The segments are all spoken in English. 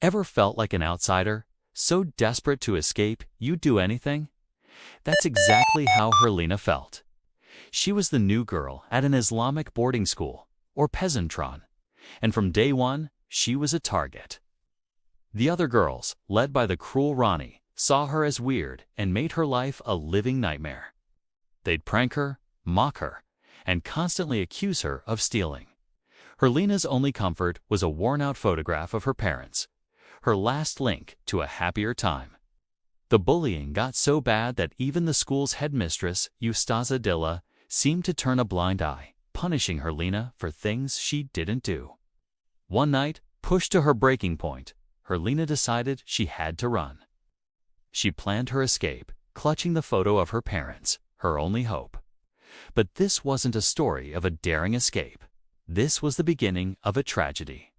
Ever felt like an outsider, so desperate to escape you'd do anything? That's exactly how Herlina felt. She was the new girl at an Islamic boarding school, or Pesantren, and from day one, she was a target. The other girls, led by the cruel Ronnie, saw her as weird and made her life a living nightmare. They'd prank her, mock her, and constantly accuse her of stealing. Herlina's only comfort was a worn-out photograph of her parents, her last link to a happier time. The bullying got so bad that even the school's headmistress, Dilla, seemed to turn a blind eye, punishing Herlina for things she didn't do. One night, pushed to her breaking point, Herlina decided she had to run. She planned her escape, clutching the photo of her parents, her only hope. But this wasn't a story of a daring escape. This was the beginning of a tragedy.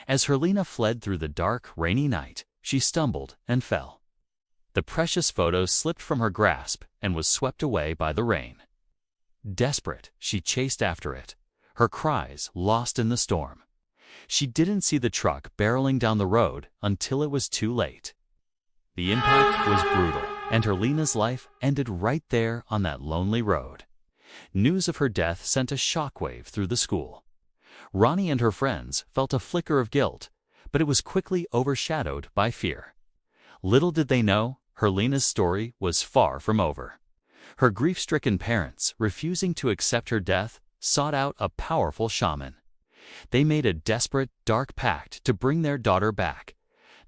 As Herlina fled through the dark, rainy night, she stumbled and fell. The precious photo slipped from her grasp and was swept away by the rain. Desperate, she chased after it, her cries lost in the storm. She didn't see the truck barreling down the road until it was too late. The impact was brutal, and Herlina's life ended right there on that lonely road. News of her death sent a shockwave through the school. Ronnie and her friends felt a flicker of guilt, but it was quickly overshadowed by fear. Little did they know, Herlina's story was far from over. Her grief-stricken parents, refusing to accept her death, sought out a powerful shaman. They made a desperate, dark pact to bring their daughter back,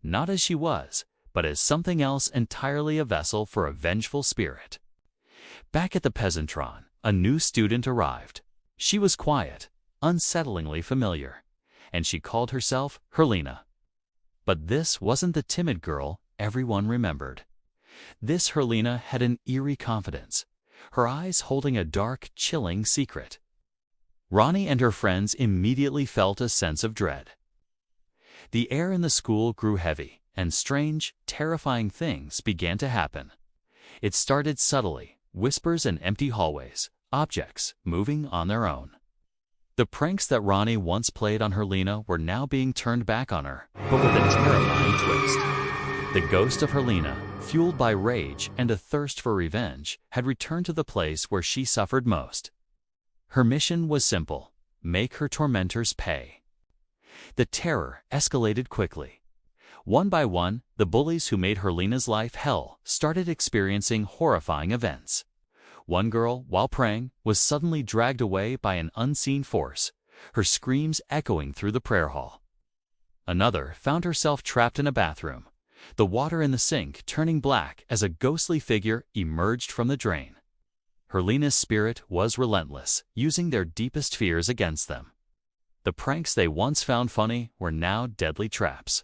not as she was, but as something else entirely, a vessel for a vengeful spirit. Back at the Pesantren, a new student arrived. She was quiet, unsettlingly familiar, and she called herself Herlina. But this wasn't the timid girl everyone remembered. This Herlina had an eerie confidence, her eyes holding a dark, chilling secret. Ronnie and her friends immediately felt a sense of dread. The air in the school grew heavy, and strange, terrifying things began to happen. It started subtly, whispers in empty hallways, objects moving on their own. The pranks that Ronnie once played on Herlina were now being turned back on her, but with a terrifying twist. The ghost of Herlina, fueled by rage and a thirst for revenge, had returned to the place where she suffered most. Her mission was simple: make her tormentors pay. The terror escalated quickly. One by one, the bullies who made Herlina's life hell started experiencing horrifying events. One girl, while praying, was suddenly dragged away by an unseen force, her screams echoing through the prayer hall. Another found herself trapped in a bathroom, the water in the sink turning black as a ghostly figure emerged from the drain. Herlina's spirit was relentless, using their deepest fears against them. The pranks they once found funny were now deadly traps.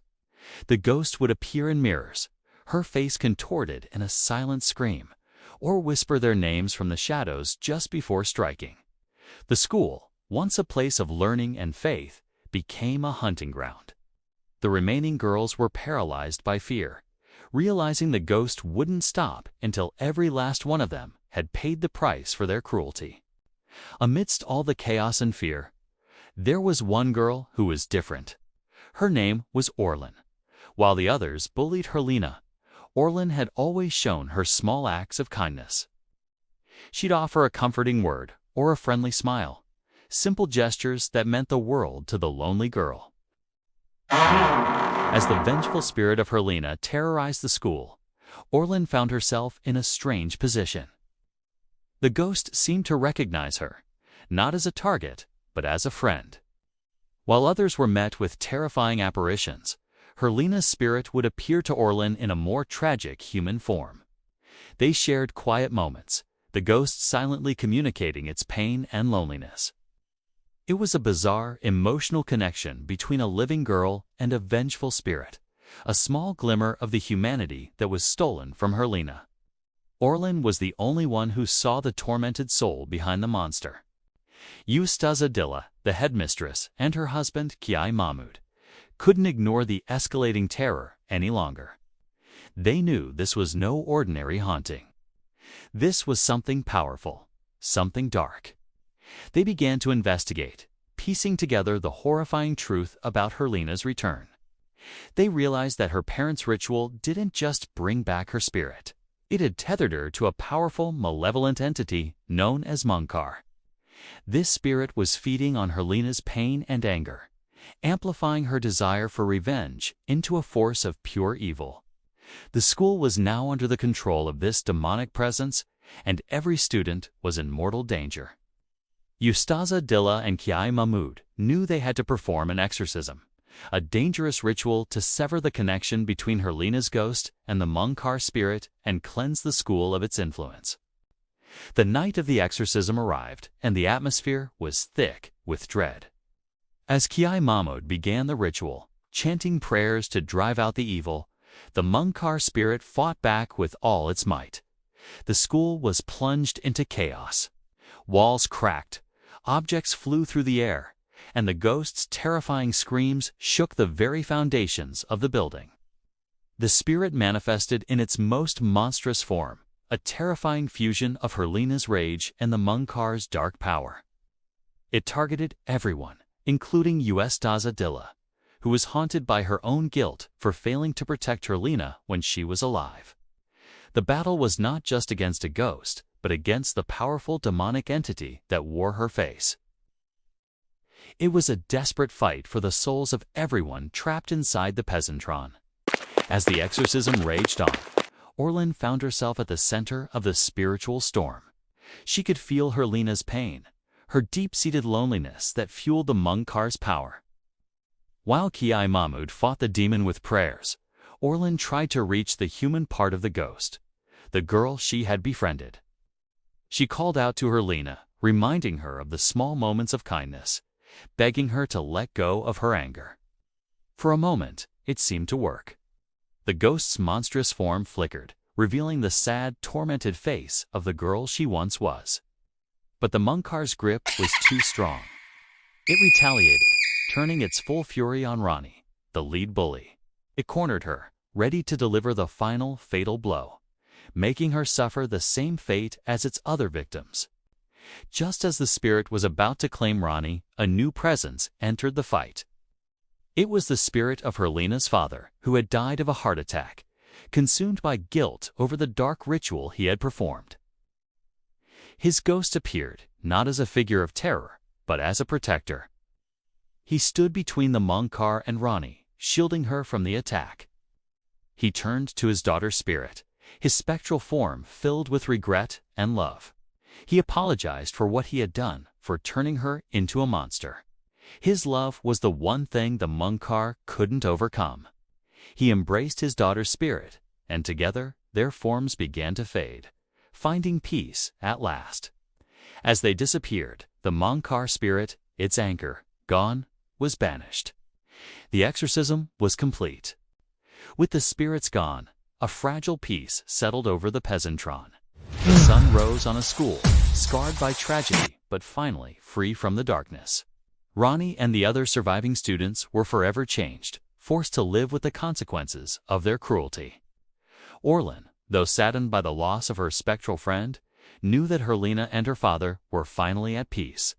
The ghost would appear in mirrors, her face contorted in a silent scream, or whisper their names from the shadows just before striking. The school, once a place of learning and faith, became a hunting ground. The remaining girls were paralyzed by fear, realizing the ghost wouldn't stop until every last one of them had paid the price for their cruelty. Amidst all the chaos and fear, there was one girl who was different. Her name was Orlin. While the others bullied Herlina, Orlin had always shown her small acts of kindness. She'd offer a comforting word or a friendly smile, simple gestures that meant the world to the lonely girl. Now, as the vengeful spirit of Herlina terrorized the school, Orlin found herself in a strange position. The ghost seemed to recognize her, not as a target, but as a friend. While others were met with terrifying apparitions, Herlina's spirit would appear to Orlin in a more tragic human form. They shared quiet moments, the ghost silently communicating its pain and loneliness. It was a bizarre, emotional connection between a living girl and a vengeful spirit, a small glimmer of the humanity that was stolen from Herlina. Orlin was the only one who saw the tormented soul behind the monster. Dilla, the headmistress, and her husband, Kiai Mahmud, couldn't ignore the escalating terror any longer. They knew this was no ordinary haunting. This was something powerful, something dark. They began to investigate, piecing together the horrifying truth about Herlina's return. They realized that her parents' ritual didn't just bring back her spirit. It had tethered her to a powerful, malevolent entity known as Munkar. This spirit was feeding on Herlina's pain and anger, amplifying her desire for revenge into a force of pure evil. The school was now under the control of this demonic presence, and every student was in mortal danger. Ustaza Dilla and Kiai Mahmud knew they had to perform an exorcism, a dangerous ritual to sever the connection between Herlina's ghost and the Munkar spirit and cleanse the school of its influence. The night of the exorcism arrived, and the atmosphere was thick with dread. As Kiai Mahmud began the ritual, chanting prayers to drive out the evil, the Munkar spirit fought back with all its might. The school was plunged into chaos. Walls cracked, objects flew through the air, and the ghost's terrifying screams shook the very foundations of the building. The spirit manifested in its most monstrous form, a terrifying fusion of Herlina's rage and the Munkar's dark power. It targeted everyone, including Ustaza Dilla, who was haunted by her own guilt for failing to protect Herlina when she was alive. The battle was not just against a ghost, but against the powerful demonic entity that wore her face. It was a desperate fight for the souls of everyone trapped inside the Pesantren. As the exorcism raged on, Orlin found herself at the center of the spiritual storm. She could feel Herlina's pain, her deep-seated loneliness that fueled the Munkar's power. While Kiai Mahmud fought the demon with prayers, Orlin tried to reach the human part of the ghost, the girl she had befriended. She called out to Herlina, reminding her of the small moments of kindness, begging her to let go of her anger. For a moment, it seemed to work. The ghost's monstrous form flickered, revealing the sad, tormented face of the girl she once was. But the Munkar's grip was too strong. It retaliated, turning its full fury on Ronnie, the lead bully. It cornered her, ready to deliver the final fatal blow, making her suffer the same fate as its other victims. Just as the spirit was about to claim Ronnie, a new presence entered the fight. It was the spirit of Herlina's father, who had died of a heart attack, consumed by guilt over the dark ritual he had performed. His ghost appeared, not as a figure of terror, but as a protector. He stood between the Munkar and Ronnie, shielding her from the attack. He turned to his daughter's spirit, his spectral form filled with regret and love. He apologized for what he had done, for turning her into a monster. His love was the one thing the Munkar couldn't overcome. He embraced his daughter's spirit, and together their forms began to fade, finding peace at last. As they disappeared, the Munkar spirit, its anchor, gone, was banished. The exorcism was complete. With the spirits gone, a fragile peace settled over the Pesantren. The sun rose on a school, scarred by tragedy, but finally free from the darkness. Ronnie and the other surviving students were forever changed, forced to live with the consequences of their cruelty. Orlin, though saddened by the loss of her spectral friend, knew that Herlina and her father were finally at peace.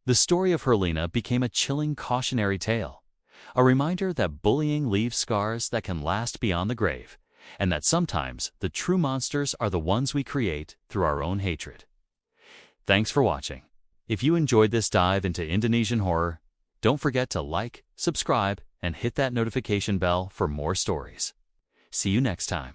The story of Herlina became a chilling cautionary tale, a reminder that bullying leaves scars that can last beyond the grave, and that sometimes the true monsters are the ones we create through our own hatred. Thanks for watching. If you enjoyed this dive into Indonesian horror, don't forget to like, subscribe, and hit that notification bell for more stories. See you next time.